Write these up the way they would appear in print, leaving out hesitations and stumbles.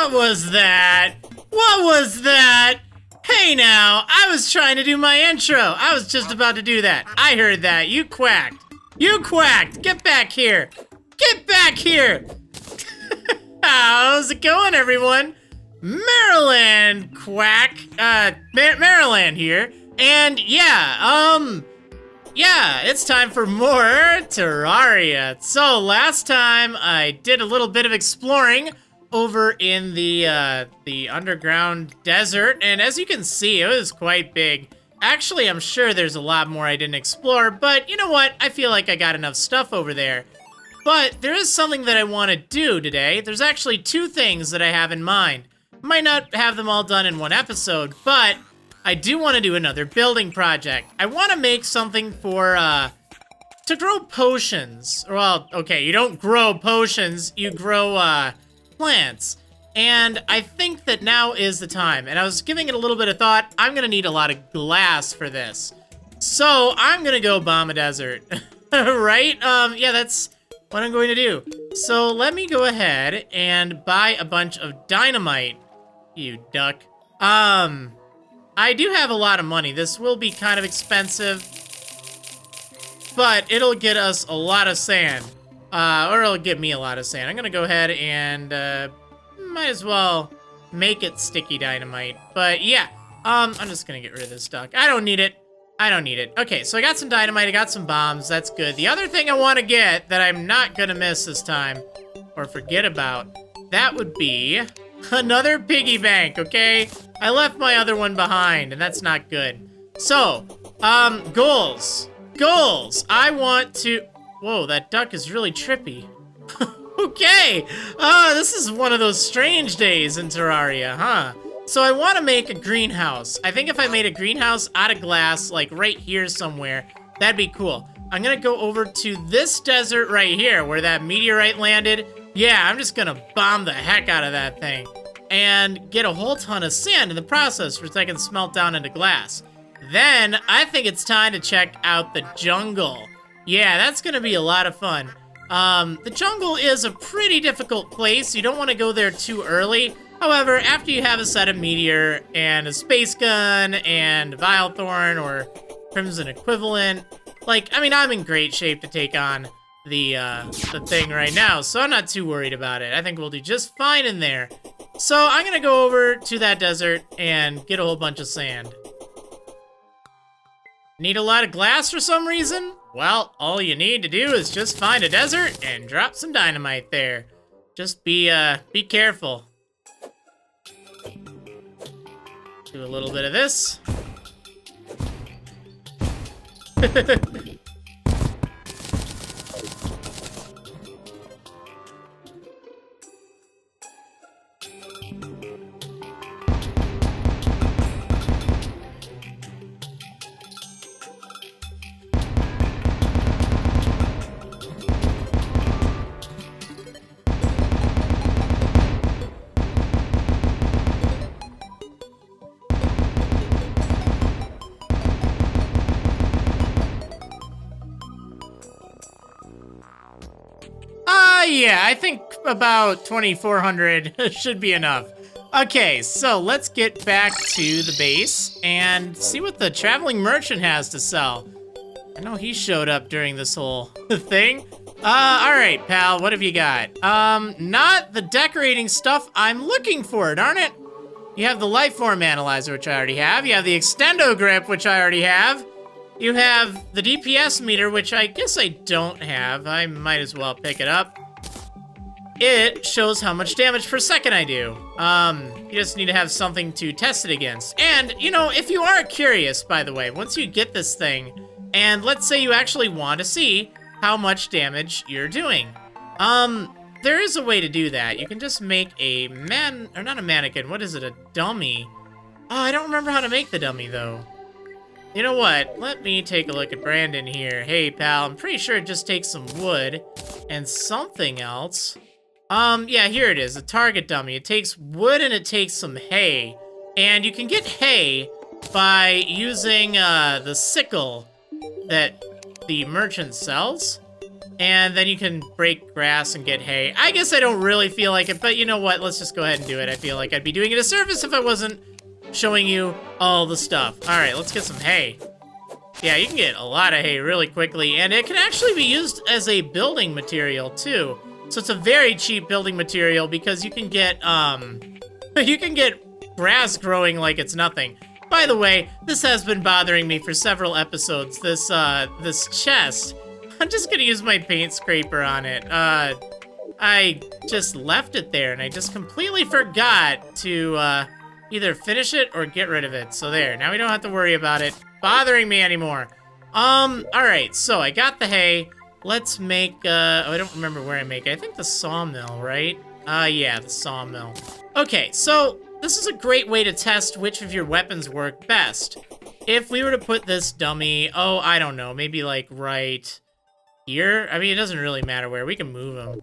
What was that? What was that? Hey now, I was trying to do my intro. I was just about to do that. I heard that. You quacked. You quacked. Get back here. Get back here. How's it going, everyone? Marriland quack. Marriland here. And yeah, it's time for more Terraria. So last time I did a little bit of exploring over in the underground desert, and as you can see, it was quite big. Actually, I'm sure there's a lot more I didn't explore, but you know what? I feel like I got enough stuff over there. But there is something that I want to do today. There's actually two things that I have in mind. Might not have them all done in one episode, but I do want to do another building project. I want to make something for, to grow potions. Well, okay, you don't grow potions, you grow, plants. And I think that now is the time. And I was giving it a little bit of thought. I'm gonna need a lot of glass for this. So I'm gonna go bomb a desert. Right? Yeah, that's what I'm going to do. So let me go ahead and buy a bunch of dynamite, you duck. I do have a lot of money. This will be kind of expensive, but it'll get us a lot of sand. Or it'll get me a lot of sand. I'm gonna go ahead and, might as well make it sticky dynamite. But yeah, I'm just gonna get rid of this duck. I don't need it. I don't need it. Okay, so I got some dynamite, I got some bombs, that's good. The other thing I wanna get that I'm not gonna miss this time, or forget about, that would be another piggy bank, okay? I left my other one behind, and that's not good. So, goals. Goals! I want to... Whoa, that duck is really trippy. Okay! This is one of those strange days in Terraria, huh? So I want to make a greenhouse. I think if I made a greenhouse out of glass, like right here somewhere, that'd be cool. I'm gonna go over to this desert right here, where that meteorite landed. Yeah, I'm just gonna bomb the heck out of that thing. And get a whole ton of sand in the process, which I can smelt down into glass. Then, I think it's time to check out the jungle. Yeah, that's gonna be a lot of fun. The jungle is a pretty difficult place. You don't want to go there too early. However, after you have a set of meteor and a space gun and Vile Thorn or Crimson equivalent, like, I mean, I'm in great shape to take on the thing right now, so I'm not too worried about it. I think we'll do just fine in there. So I'm gonna go over to that desert and get a whole bunch of sand. Need a lot of glass for some reason? Well, all you need to do is just find a desert and drop some dynamite there. Just be careful. Do a little bit of this. Yeah, I think about 2,400 should be enough. Okay, so let's get back to the base and see what the traveling merchant has to sell. I know he showed up during this whole thing. All right, pal, what have you got? Not the decorating stuff I'm looking for, darn it. You have the life form analyzer, which I already have. You have the extendo grip, which I already have. You have the DPS meter, which I guess I don't have. I might as well pick it up. It shows how much damage per second I do. You just need to have something to test it against. And, you know, if you are curious, by the way, once you get this thing, and let's say you actually want to see how much damage you're doing, there is a way to do that. You can just make a or not a mannequin, what is it, a dummy? Oh, I don't remember how to make the dummy, though. You know what? Let me take a look at Brandon here. Hey, pal, I'm pretty sure it just takes some wood and something else. Yeah, here it is, a target dummy. It takes wood and it takes some hay. And you can get hay by using, the sickle that the merchant sells. And then you can break grass and get hay. I guess I don't really feel like it, but you know what? Let's just go ahead and do it. I feel like I'd be doing it a service if I wasn't showing you all the stuff. All right, let's get some hay. Yeah, you can get a lot of hay really quickly, and it can actually be used as a building material too. So it's a very cheap building material because you can get you can get grass growing like it's nothing. By the way, this has been bothering me for several episodes. This chest. I'm just gonna use my paint scraper on it. I just left it there, and I just completely forgot to either finish it or get rid of it. So there, now we don't have to worry about it bothering me anymore. Alright, so I got the hay. Let's make, I don't remember where I make it. I think the sawmill, right? Yeah, the sawmill. Okay, so this is a great way to test which of your weapons work best. If we were to put this dummy, oh, I don't know, maybe like right here? I mean, it doesn't really matter where, we can move them.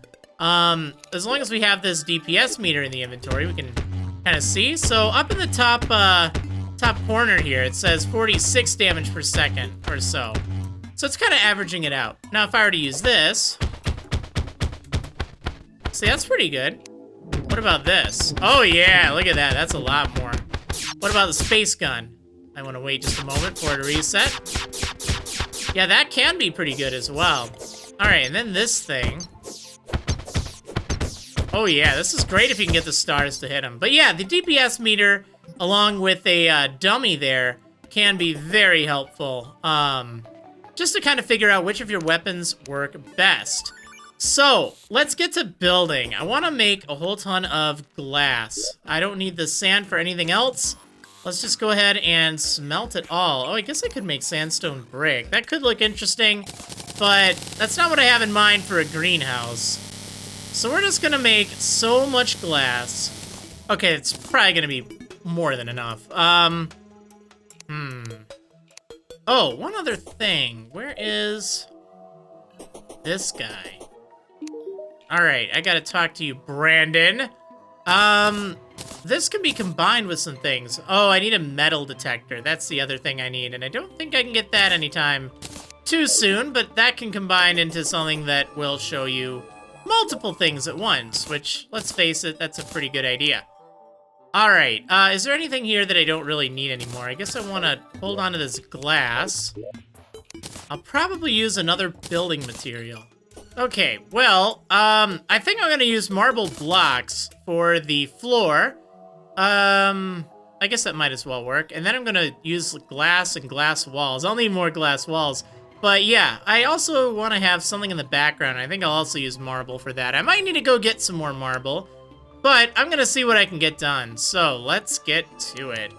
As long as we have this DPS meter in the inventory, we can kind of see. So up in the top corner here, it says 46 damage per second or so. So it's kind of averaging it out. Now, if I were to use this, see, that's pretty good. What about this? Oh yeah, look at that. That's a lot more. What about the space gun? I want to wait just a moment for it to reset. Yeah, that can be pretty good as well. All right, and then this thing. Oh yeah, this is great if you can get the stars to hit them. But yeah, the DPS meter, along with a dummy there, can be very helpful. Just to kind of figure out which of your weapons work best. So, let's get to building. I want to make a whole ton of glass. I don't need the sand for anything else. Let's just go ahead and smelt it all. Oh, I guess I could make sandstone brick. That could look interesting, but that's not what I have in mind for a greenhouse. So we're just gonna make so much glass. Okay, it's probably gonna be more than enough. Oh, one other thing. Where is this guy? Alright, I gotta talk to you, Brandon. This can be combined with some things. Oh, I need a metal detector. That's the other thing I need, and I don't think I can get that anytime too soon, but that can combine into something that will show you multiple things at once, which, let's face it, that's a pretty good idea. Alright, is there anything here that I don't really need anymore? I guess I want to hold on to this glass. I'll probably use another building material. Okay, well, I think I'm going to use marble blocks for the floor. I guess that might as well work. And then I'm going to use glass and glass walls. I'll need more glass walls. But yeah, I also want to have something in the background. I think I'll also use marble for that. I might need to go get some more marble. But I'm gonna see what I can get done, so let's get to it.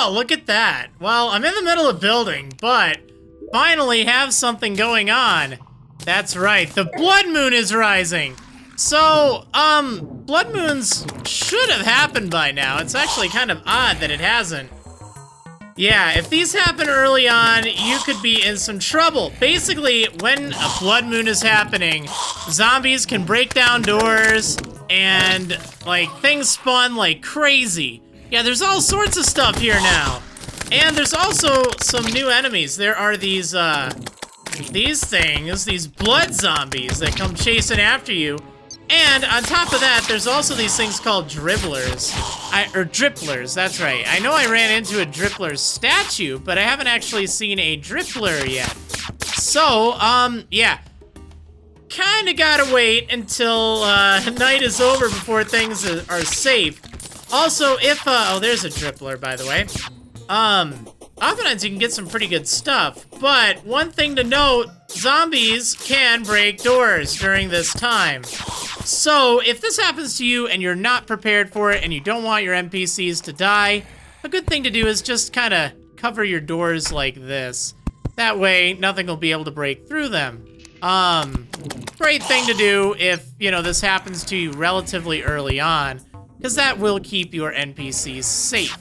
Oh, look at that. Well, I'm in the middle of building, but finally have something going on. That's right, the blood moon is rising. So, blood moons should have happened by now. It's actually kind of odd that it hasn't. Yeah, if these happen early on, you could be in some trouble. Basically, when a blood moon is happening, zombies can break down doors and, like, things spawn like crazy. Yeah, there's all sorts of stuff here now. And there's also some new enemies. There are these things, these blood zombies that come chasing after you. And on top of that, there's also these things called dribblers. Or dripplers, that's right. I know I ran into a drippler statue, but I haven't actually seen a drippler yet. So, yeah. Kinda gotta wait until night is over before things are safe. Also, if, oh, there's a drippler, by the way. Oftentimes you can get some pretty good stuff, but one thing to note, zombies can break doors during this time. So, if this happens to you and you're not prepared for it and you don't want your NPCs to die, a good thing to do is just kind of cover your doors like this. That way, nothing will be able to break through them. Great thing to do if, you know, this happens to you relatively early on, because that will keep your NPCs safe.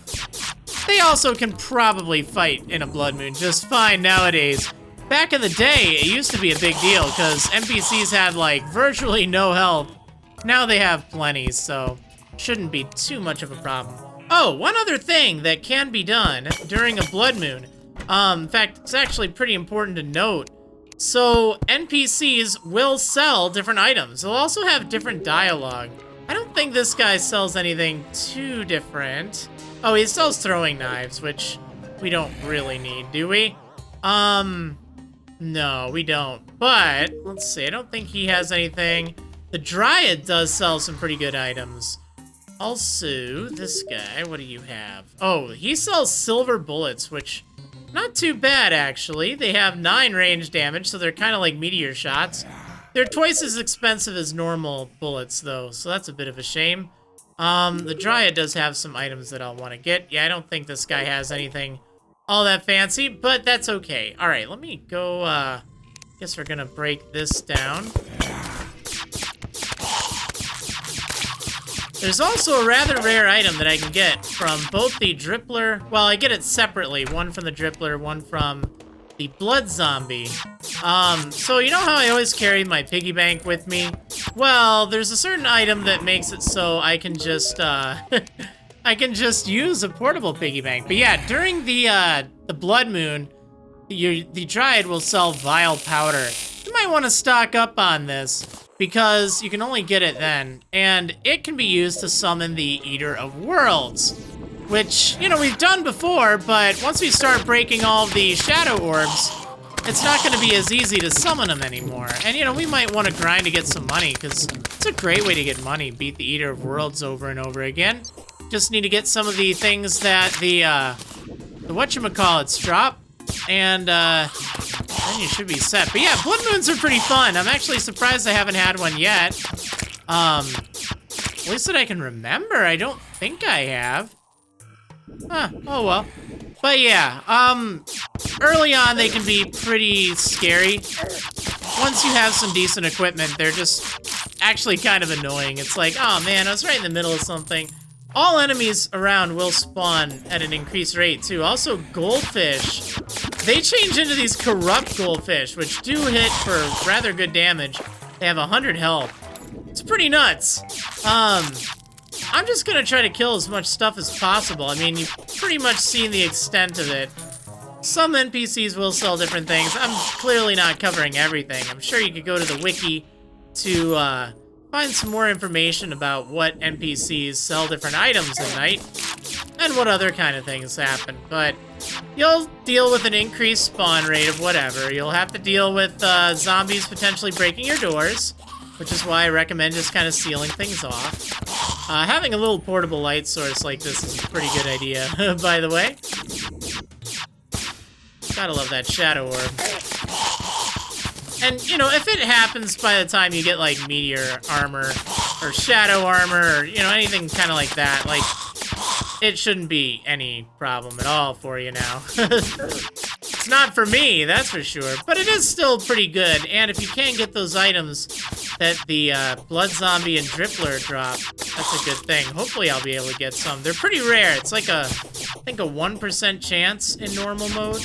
They also can probably fight in a blood moon just fine nowadays. Back in the day, it used to be a big deal because NPCs had like virtually no health. Now they have plenty, so shouldn't be too much of a problem. Oh, one other thing that can be done during a blood moon. In fact, it's actually pretty important to note. So NPCs will sell different items. They'll also have different dialogue. I don't think this guy sells anything too different. Oh, he sells throwing knives, which we don't really need, do we? No, we don't. But, let's see, I don't think he has anything. The Dryad does sell some pretty good items. Also, this guy, what do you have? Oh, he sells silver bullets, which, not too bad, actually. They have 9 range damage, so they're kind of like meteor shots. They're twice as expensive as normal bullets, though, so that's a bit of a shame. The Dryad does have some items that I'll want to get. Yeah, I don't think this guy has anything all that fancy, but that's okay. All right, let me go, guess we're gonna break this down. There's also a rather rare item that I can get from both the drippler, well, I get it separately, one from the drippler, one from the blood zombie. So you know how I always carry my piggy bank with me? Well, there's a certain item that makes it so I can just, I can just use a portable piggy bank. But yeah, during the blood moon, the Dryad will sell vile powder. You might want to stock up on this, because you can only get it then, and it can be used to summon the Eater of Worlds, which, you know, we've done before, but once we start breaking all the shadow orbs, it's not going to be as easy to summon them anymore. And, you know, we might want to grind to get some money, because it's a great way to get money, beat the Eater of Worlds over and over again. Just need to get some of the things that the whatchamacallits drop, and, then you should be set. But yeah, blood moons are pretty fun. I'm actually surprised I haven't had one yet. At least that I can remember. I don't think I have. Huh, oh well. But yeah, early on they can be pretty scary. Once you have some decent equipment, they're just actually kind of annoying. It's like, oh man, I was right in the middle of something. All enemies around will spawn at an increased rate too. Also, goldfish. They change into these corrupt goldfish, which do hit for rather good damage. They have 100 health. It's pretty nuts. I'm just gonna try to kill as much stuff as possible. I mean, you've pretty much seen the extent of it. Some NPCs will sell different things. I'm clearly not covering everything. I'm sure you could go to the wiki to find some more information about what NPCs sell different items at night and what other kind of things happen. But you'll deal with an increased spawn rate of whatever. You'll have to deal with zombies potentially breaking your doors, which is why I recommend just kind of sealing things off. Having a little portable light source like this is a pretty good idea, by the way. Gotta love that shadow orb. And, you know, if it happens by the time you get, like, meteor armor, or shadow armor, or, you know, anything kind of like that, like, it shouldn't be any problem at all for you now. It's not for me, that's for sure, but it is still pretty good. And if you can get those items that the Blood Zombie and Drippler drop, that's a good thing. Hopefully I'll be able to get some. They're pretty rare. It's like I think a 1% chance in normal mode.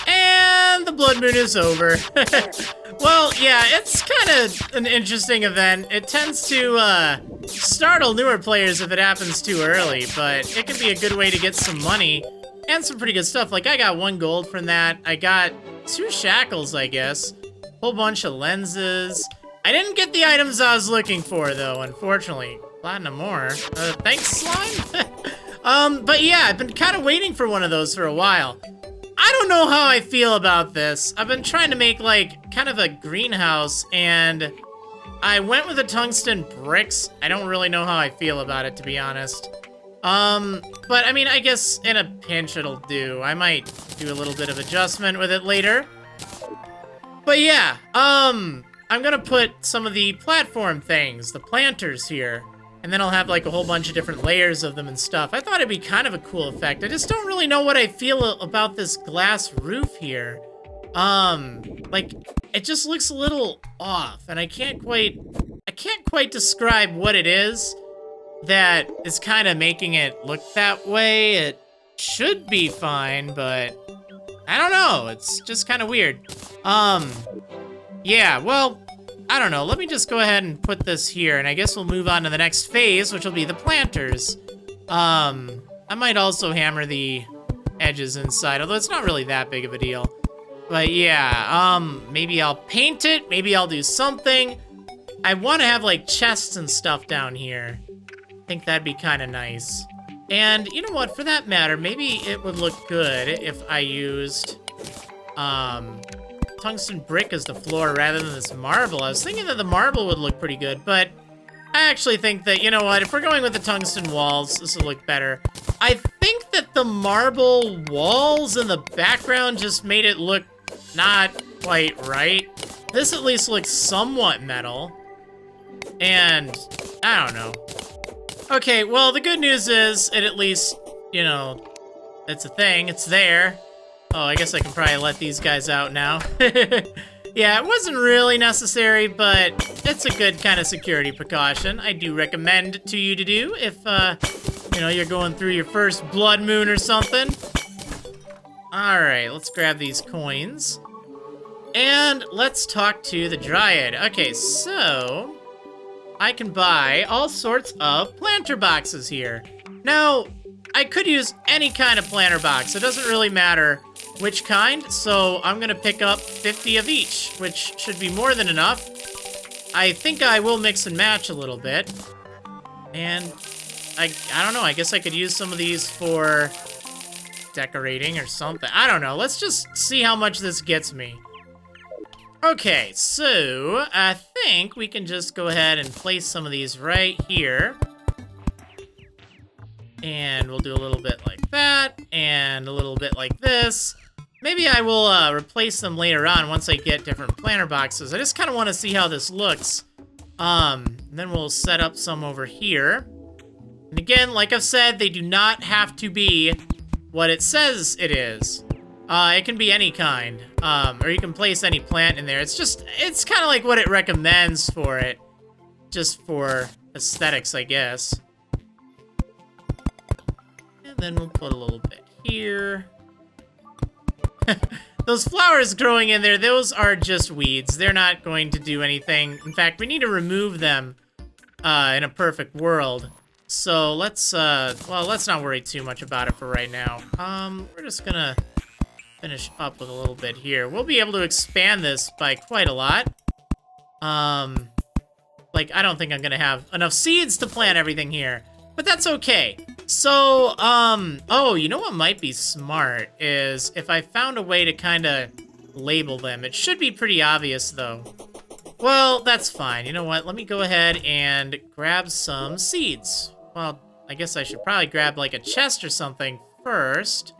And the Blood Moon is over. Well, yeah, it's kind of an interesting event. It tends to startle newer players if it happens too early, but it can be a good way to get some money and some pretty good stuff. Like, I got 1 gold from that. I got 2 shackles, I guess. Whole bunch of lenses. I didn't get the items I was looking for, though, unfortunately. Platinum ore. Thanks, slime? But yeah, I've been kind of waiting for one of those for a while. I don't know how I feel about this. I've been trying to make, like, kind of a greenhouse, and I went with the tungsten bricks. I don't really know how I feel about it, to be honest. But, I mean, I guess in a pinch it'll do. I might do a little bit of adjustment with it later. But yeah, I'm gonna put some of the platform things, the planters here, and then I'll have like a whole bunch of different layers of them and stuff. I thought it'd be kind of a cool effect. I just don't really know what I feel about this glass roof here. Like, it just looks a little off, and I can't quite describe what it is that is kind of making it look that way. It should be fine, but I don't know. It's just kind of weird. Yeah, well, I don't know. Let me just go ahead and put this here, and I guess we'll move on to the next phase, which will be the planters. I might also hammer the edges inside, although it's not really that big of a deal. But yeah, maybe I'll paint it. Maybe I'll do something. I want to have, like, chests and stuff down here. I think that'd be kind of nice. And you know what? For that matter, maybe it would look good if I used, tungsten brick as the floor rather than this marble. I was thinking that the marble would look pretty good, but I actually think that, you know what, if we're going with the tungsten walls, this will look better. I think that the marble walls in the background just made it look not quite right. This at least looks somewhat metal, and I don't know. Okay, well, the good news is it at least, you know, it's a thing, it's there. Oh, I guess I can probably let these guys out now. Yeah, it wasn't really necessary, but it's a good kind of security precaution. I do recommend to you to do if, you know, you're going through your first blood moon or something. All right, let's grab these coins. And let's talk to the Dryad. Okay, so I can buy all sorts of planter boxes here. Now, I could use any kind of planter box. It doesn't really matter which kind, so I'm gonna pick up 50 of each, which should be more than enough. I think I will mix and match a little bit. And I don't know, I guess I could use some of these for decorating or something. I don't know, let's just see how much this gets me. Okay, so I think we can just go ahead and place some of these right here. And we'll do a little bit like that, and a little bit like this. Maybe I will replace them later on once I get different planter boxes. I just kind of want to see how this looks. Then we'll set up some over here. And again, like I've said, they do not have to be what it says it is. It can be any kind, or you can place any plant in there. It's kind of like what it recommends for it, just for aesthetics, I guess. And then we'll put a little bit here. Those flowers growing in there, those are just weeds. They're not going to do anything. In fact, we need to remove them in a perfect world. So let's, well, let's not worry too much about it for right now. We're just gonna finish up with a little bit here. We'll be able to expand this by quite a lot. Like, I don't think I'm gonna have enough seeds to plant everything here, but that's okay. So, oh, you know what might be smart is if I found a way to kind of label them. It should be pretty obvious, though. Well, that's fine. You know what? Let me go ahead and grab some seeds. Well, I guess I should probably grab, like, a chest or something first.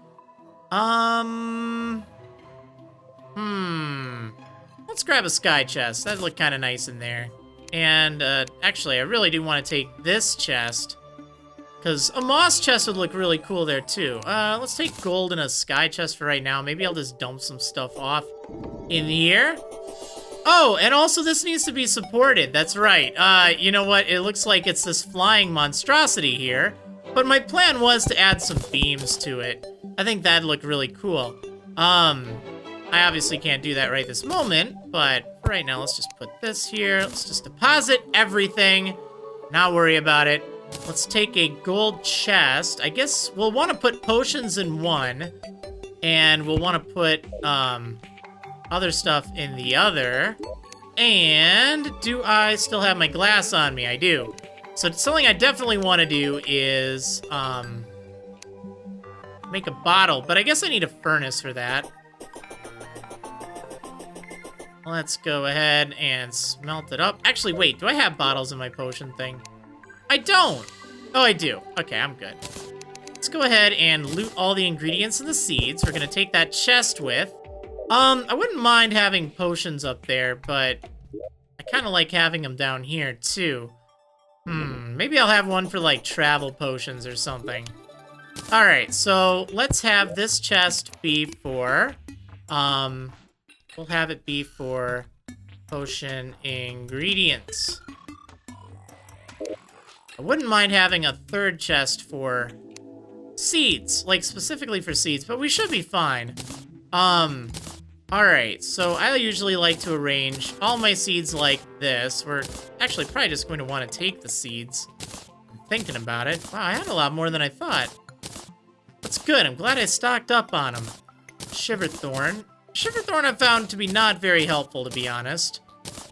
Let's grab a sky chest. That'd look kind of nice in there. And actually, I really do want to take this chest, because a moss chest would look really cool there too. Let's take gold and a sky chest for right now. Maybe I'll just dump some stuff off in here. Oh, and also this needs to be supported. That's right. You know what? It looks like it's this flying monstrosity here. But my plan was to add some beams to it. I think that'd look really cool. I obviously can't do that right this moment, but for right now, let's just put this here. Let's just deposit everything. Not worry about it. Let's take a gold chest. I guess we'll want to put potions in one, and we'll want to put, other stuff in the other. And do I still have my glass on me? I do. So something I definitely want to do is make a bottle, but I guess I need a furnace for that. Let's go ahead and smelt it up. Actually, wait, do I have bottles in my potion thing? I don't. Oh, I do. Okay, I'm good. Let's go ahead and loot all the ingredients and the seeds. We're gonna take that chest with. I wouldn't mind having potions up there, but I kind of like having them down here, too. Maybe I'll have one for, like, travel potions or something. Alright, so let's have this chest be for, we'll have it be for potion ingredients. I wouldn't mind having a third chest for seeds, like, specifically for seeds, but we should be fine. Alright, so I usually like to arrange all my seeds like this. We're actually probably just going to want to take the seeds. I'm thinking about it. Wow, I had a lot more than I thought. That's good. I'm glad I stocked up on them. Shivered Thorn. Shivered Thorn I've found to be not very helpful, to be honest.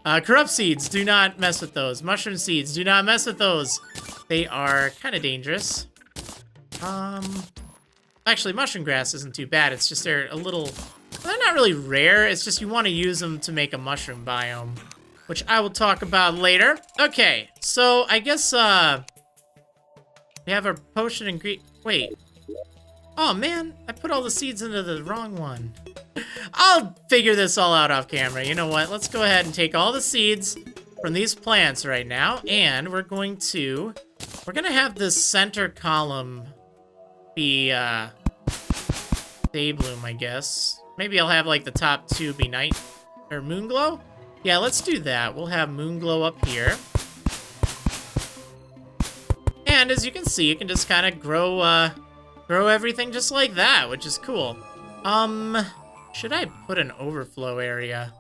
Corrupt seeds, do not mess with those. Mushroom seeds, do not mess with those. They are kind of dangerous. Actually, mushroom grass isn't too bad. It's just they're a little... They're not really rare, it's just you want to use them to make a mushroom biome, which I will talk about later. Okay, so I guess, we have our potion ingredient. Wait. Oh, man, I put all the seeds into the wrong one. I'll figure this all out off camera. You know what? Let's go ahead and take all the seeds from these plants right now, and we're gonna have this center column be, day bloom, I guess. Maybe I'll have, like, the top two be night, or moon glow? Yeah, let's do that. We'll have moon glow up here. And as you can see, you can just kind of grow everything just like that, which is cool. Should I put an overflow area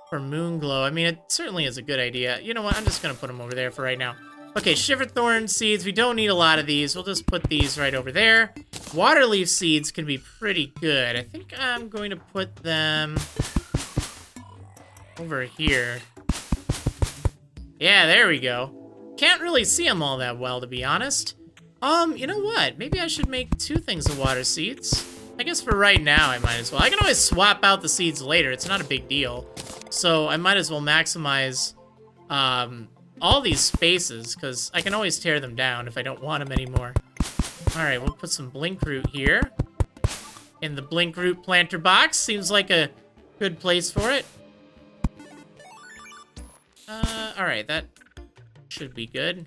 for moon glow? I mean, it certainly is a good idea. You know what? I'm just gonna put them over there for right now. Okay, Shivered Thorn seeds. We don't need a lot of these. We'll just put these right over there. Waterleaf seeds can be pretty good. I think I'm going to put them over here. Yeah, there we go. Can't really see them all that well, to be honest. You know what? Maybe I should make 2 things of water seeds. I guess for right now, I might as well. I can always swap out the seeds later. It's not a big deal. So I might as well maximize, all these spaces, because I can always tear them down if I don't want them anymore. Alright, we'll put some blink root here. In the blink root planter box. Seems like a good place for it. Alright, that should be good.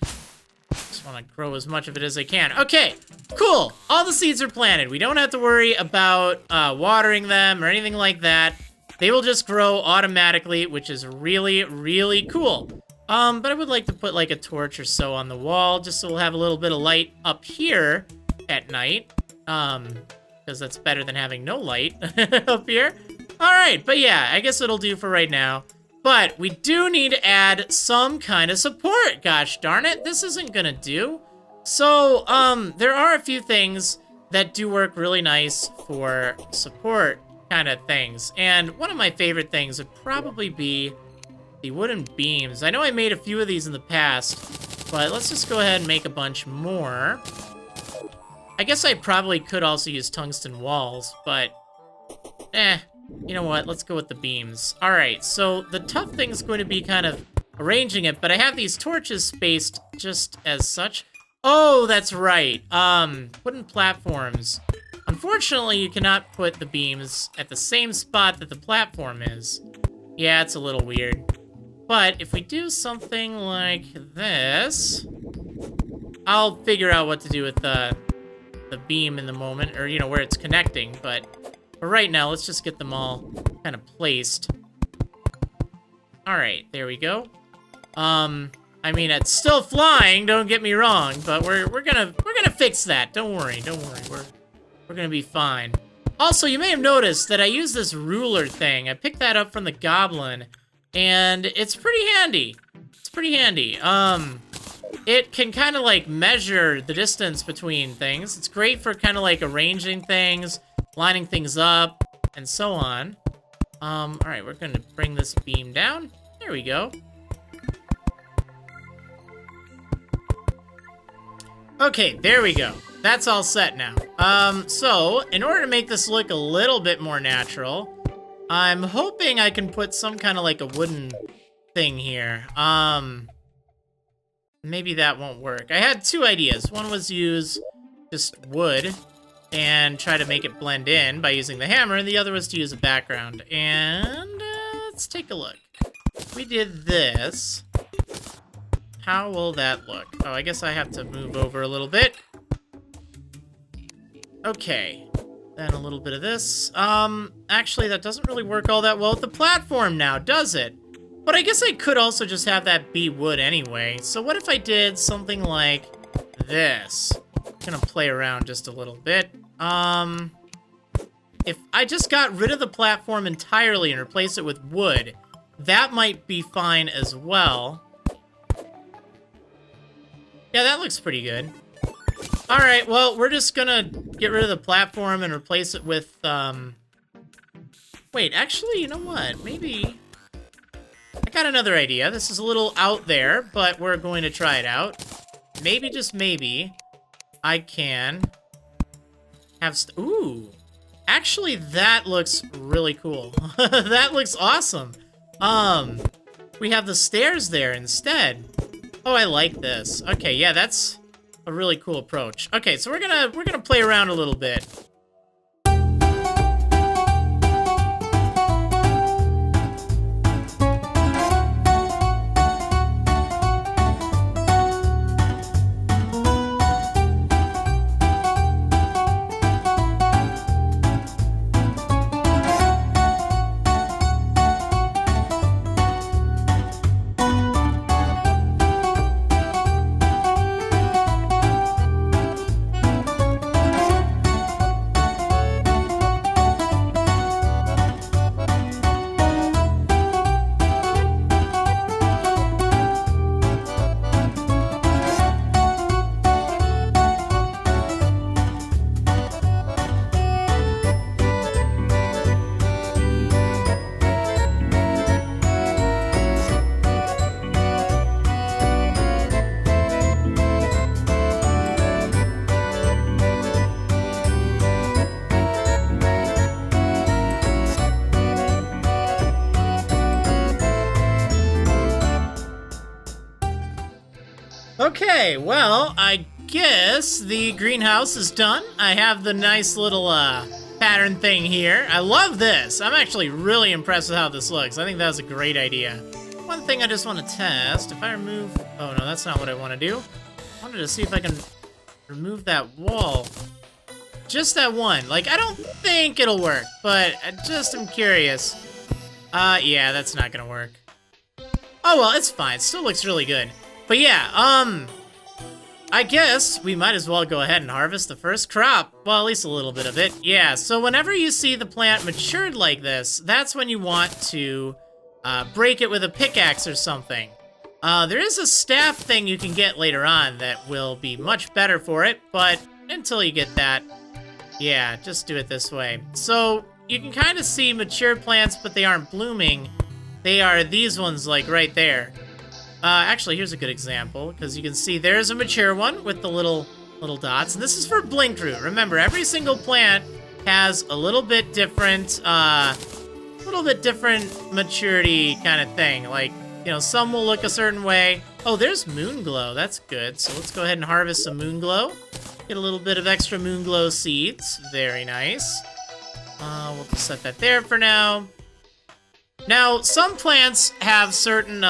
Just want to grow as much of it as I can. Okay, cool. All the seeds are planted. We don't have to worry about watering them or anything like that. They will just grow automatically, which is really, really cool. But I would like to put, like, a torch or so on the wall, just so we'll have a little bit of light up here at night. Because that's better than having no light up here. Alright, but yeah, I guess it'll do for right now. But we do need to add some kind of support, gosh darn it. This isn't gonna do. So, there are a few things that do work really nice for support kind of things. And one of my favorite things would probably be the wooden beams. I know I made a few of these in the past, but let's just go ahead and make a bunch more. I guess I probably could also use tungsten walls, but you know what? Let's go with the beams. All right, so the tough thing's going to be kind of arranging it, but I have these torches spaced just as such. Oh, that's right. Wooden platforms. Unfortunately, you cannot put the beams at the same spot that the platform is. Yeah, it's a little weird. But if we do something like this, I'll figure out what to do with the beam in the moment, or, you know, where it's connecting. But for right now, let's just get them all kind of placed. All right, there we go. I mean, it's still flying, don't get me wrong, but we're gonna fix that. Don't worry. We're gonna be fine. Also, you may have noticed that I use this ruler thing. I picked that up from the goblin, and it's pretty handy. It's pretty handy. It can kind of like measure the distance between things. It's great for kind of like arranging things, lining things up, and so on. All right, we're gonna bring this beam down. There we go. Okay, there we go. That's all set now. So, in order to make this look a little bit more natural, I'm hoping I can put some kind of like a wooden thing here. Maybe that won't work. I had two ideas. One was use just wood and try to make it blend in by using the hammer, and the other was to use a background. And let's take a look. If we did this, how will that look? Oh, I guess I have to move over a little bit. Okay, then a little bit of this. Actually, that doesn't really work all that well with the platform now, does it? But I guess I could also just have that be wood anyway. So what if I did something like this? I'm gonna play around just a little bit. If I just got rid of the platform entirely and replaced it with wood, that might be fine as well. Yeah, that looks pretty good. Alright, well, we're just gonna get rid of the platform and replace it with, Wait, actually, you know what? Maybe... I got another idea. This is a little out there, but we're going to try it out. Maybe, just maybe, I can have... Ooh! Actually, that looks really cool. That looks awesome. We have the stairs there instead. Oh, I like this. Okay, yeah, that's a really cool approach. Okay, so we're gonna play around a little bit. Okay, well, I guess the greenhouse is done. I have the nice little pattern thing here. I love this. I'm actually really impressed with how this looks. I think that was a great idea. One thing I just want to test, if I remove... Oh, no, that's not what I want to do. I wanted to see if I can remove that wall. Just that one. Like, I don't think it'll work, but I just am curious. Yeah, that's not gonna work. Oh, well, it's fine. It still looks really good. But yeah, I guess we might as well go ahead and harvest the first crop. Well, at least a little bit of it. Yeah, so whenever you see the plant matured like this, that's when you want to break it with a pickaxe or something. There is a staff thing you can get later on that will be much better for it, but until you get that, yeah, just do it this way. So you can kind of see mature plants, but they aren't blooming. They are these ones, like right there. Actually, here's a good example, because you can see there's a mature one with the little dots. And this is for blink root. Remember, every single plant has a little bit different maturity kind of thing. Like, you know, some will look a certain way. Oh, there's moon glow. That's good. So let's go ahead and harvest some moon glow. Get a little bit of extra moon glow seeds. Very nice. We'll just set that there for now. Now, some plants have certain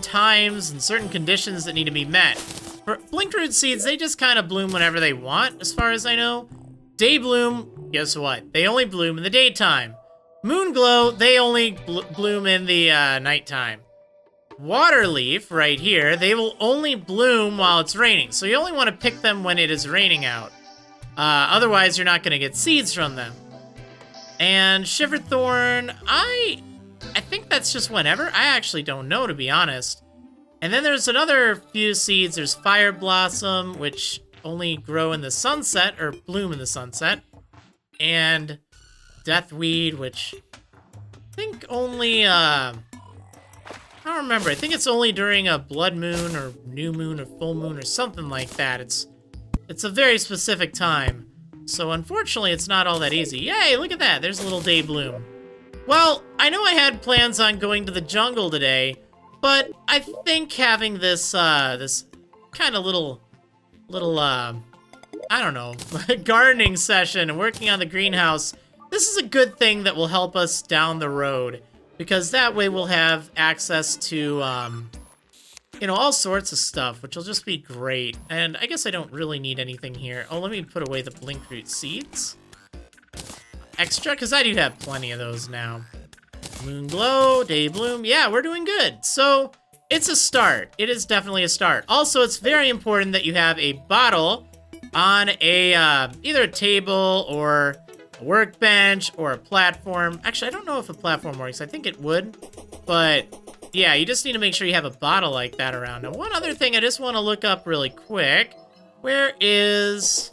times and certain conditions that need to be met. For blinkroot seeds, they just kind of bloom whenever they want, as far as I know. Day bloom, guess what? They only bloom in the daytime. Moon glow, they only bloom in the nighttime. Water leaf, right here, they will only bloom while it's raining. So you only want to pick them when it is raining out. Otherwise, you're not going to get seeds from them. And Shivered Thorn, I think that's just whenever. I actually don't know, to be honest. And then there's another few seeds. There's Fire Blossom, which only grow in the sunset, or bloom in the sunset. And Deathweed, which I think only, I don't remember. I think it's only during a blood moon, or new moon, or full moon, or something like that. It's a very specific time. So unfortunately, it's not all that easy. Yay, look at that. There's a little day bloom. Well, I know I had plans on going to the jungle today, but I think having this, this kind of little, I don't know, gardening session and working on the greenhouse, this is a good thing that will help us down the road, because that way we'll have access to, you know, all sorts of stuff, which will just be great. And I guess I don't really need anything here. Oh, let me put away the blinkroot seeds. Extra, because I do have plenty of those now. Moon glow, day bloom. Yeah, we're doing good. So it's a start. It is definitely a start. Also, it's very important that you have a bottle on a either a table or a workbench or a platform. Actually, I don't know if a platform works. I think it would, but yeah, you just need to make sure you have a bottle like that around. Now, one other thing I just want to look up really quick. Where is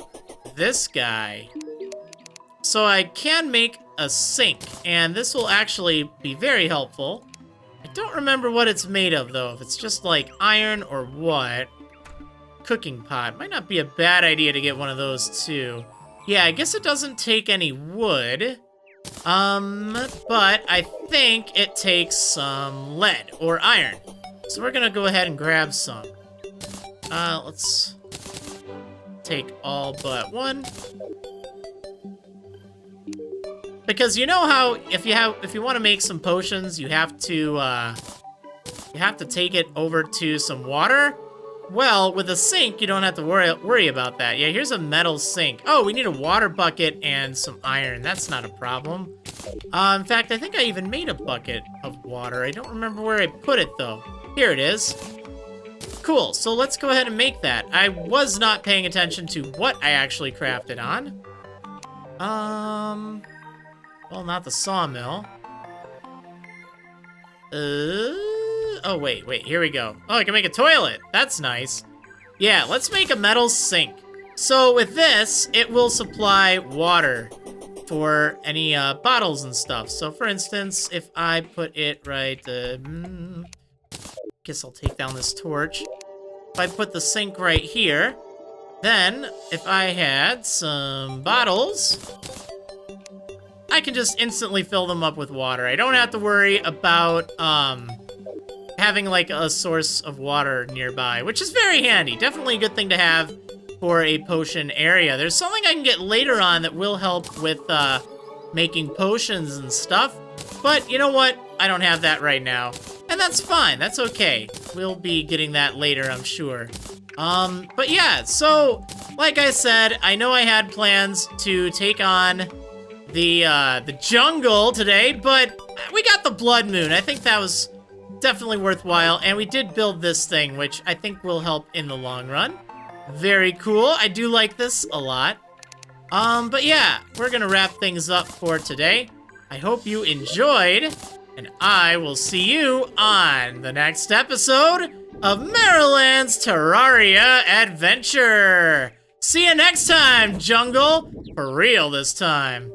this guy? So I can make a sink, and this will actually be very helpful. I don't remember what it's made of, though. If it's just like iron or what. Cooking pot. Might not be a bad idea to get one of those, too. Yeah, I guess it doesn't take any wood. But I think it takes some lead or iron. So we're gonna go ahead and grab some. Let's take all but one. Because you know how if you want to make some potions, you have to take it over to some water. Well, with a sink, you don't have to worry about that. Yeah, here's a metal sink. Oh, we need a water bucket and some iron. That's not a problem. In fact, I think I even made a bucket of water. I don't remember where I put it, though. Here it is. Cool, so let's go ahead and make that. I was not paying attention to what I actually crafted on. Well, not the sawmill. Oh, wait, here we go. Oh, I can make a toilet. That's nice. Yeah, let's make a metal sink. So with this, it will supply water for any bottles and stuff. So for instance, if I put it right, guess I'll take down this torch. If I put the sink right here, then if I had some bottles, I can just instantly fill them up with water. I don't have to worry about, having like a source of water nearby, which is very handy. Definitely a good thing to have for a potion area. There's something I can get later on that will help with making potions and stuff, but you know what? I don't have that right now, and that's fine. That's okay. We'll be getting that later, I'm sure. But yeah, so like I said, I know I had plans to take on the jungle today, but we got the blood moon. I think that was definitely worthwhile, and we did build this thing, which I think will help in the long run. Very cool. I do like this a lot. But yeah, we're gonna wrap things up for today. I hope you enjoyed, and I will see you on the next episode of Marriland's Terraria Adventure. See you next time, jungle. For real this time.